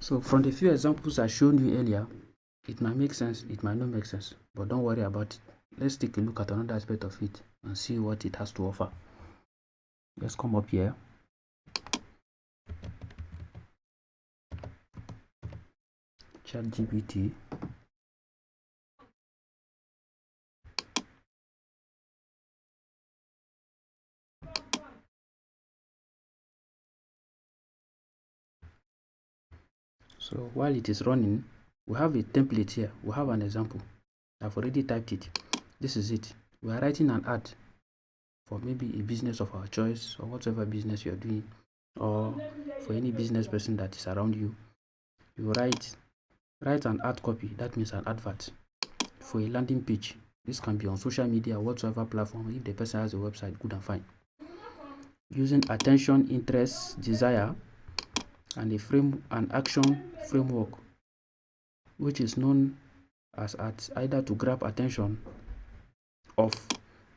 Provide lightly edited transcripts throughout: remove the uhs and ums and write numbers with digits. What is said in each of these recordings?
So from the few examples I showed you earlier, it might make sense, it might not make sense, but don't worry about it. Let's take a look at another aspect of it and see what it has to offer. Let's come up here. ChatGPT. So while it is running, we have a template here. We have an example. I've already typed it. This is it. We are writing an ad for maybe a business of our choice, or whatever business you're doing, or for any business person that is around you. You write an ad copy, that means an advert, for a landing page. This can be on social media or whatsoever platform. If the person has a website, good and fine. Using attention, interest, desire, and an action framework, which is known as either to grab attention of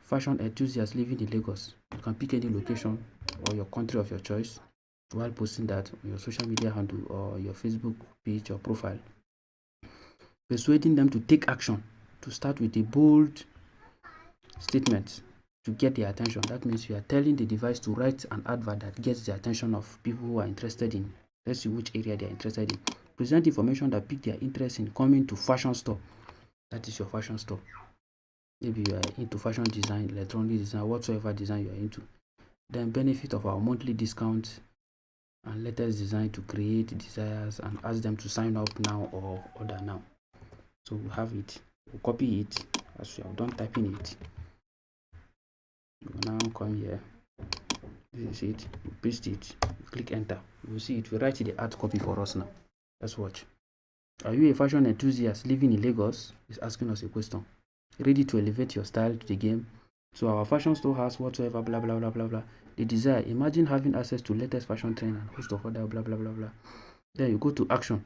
fashion enthusiasts living in Lagos. You can pick any location or your country of your choice while posting that on your social media handle or your Facebook page or profile. Persuading them to take action, to start with a bold statement to get their attention. That means you are telling the device to write an advert that gets the attention of people who are interested in, let's see which area they are interested in. Present information that pique their interest in coming to fashion store. That is your fashion store. Maybe you are into fashion design, electronic design, whatsoever design you are into. Then benefit of our monthly discount and latest design to create desires, and ask them to sign up now or order now. So we have it. We'll copy it as we have done typing it. We'll now come here. This is it. You paste it. You click enter. You will see it will write the ad copy for us now. Let's watch. Are you a fashion enthusiast living in Lagos? It's asking us a question. Ready to elevate your style to the game? So our fashion store has whatsoever, blah blah blah blah blah. The desire. Imagine having access to latest fashion trend and host of other blah blah blah blah. Then you go to action.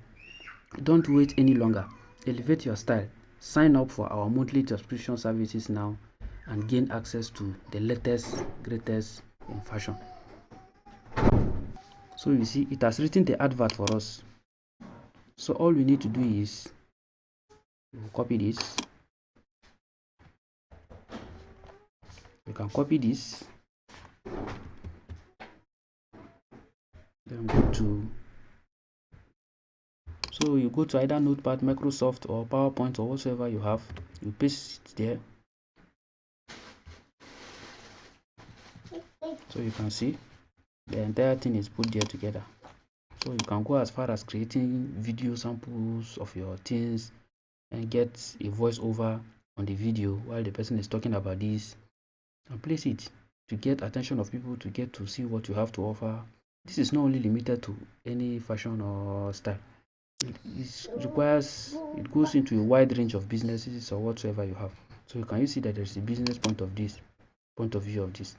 Don't wait any longer. Elevate your style. Sign up for our monthly subscription services now and gain access to the latest, greatest in fashion. So you see, it has written the advert for us. So all we need to do is copy this. We can copy this. Then go to, so you go to either Notepad, Microsoft, or PowerPoint, or whatsoever you have. You paste it there. So you can see the entire thing is put there together. So you can go as far as creating video samples of your things and get a voiceover on the video while the person is talking about this, and place it to get attention of people, to get to see what you have to offer. This is not only limited to any fashion or style. It goes into a wide range of businesses or whatsoever you have. So you can see that there's a business point of view of this.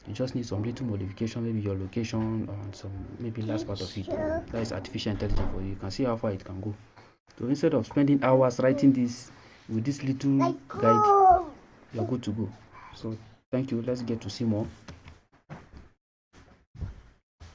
You just need some little modification, maybe your location and some maybe last part of it. That is artificial intelligence for you. You can see how far it can go. So instead of spending hours writing this with this little guide, you're good to go. So thank you. Let's get to see more.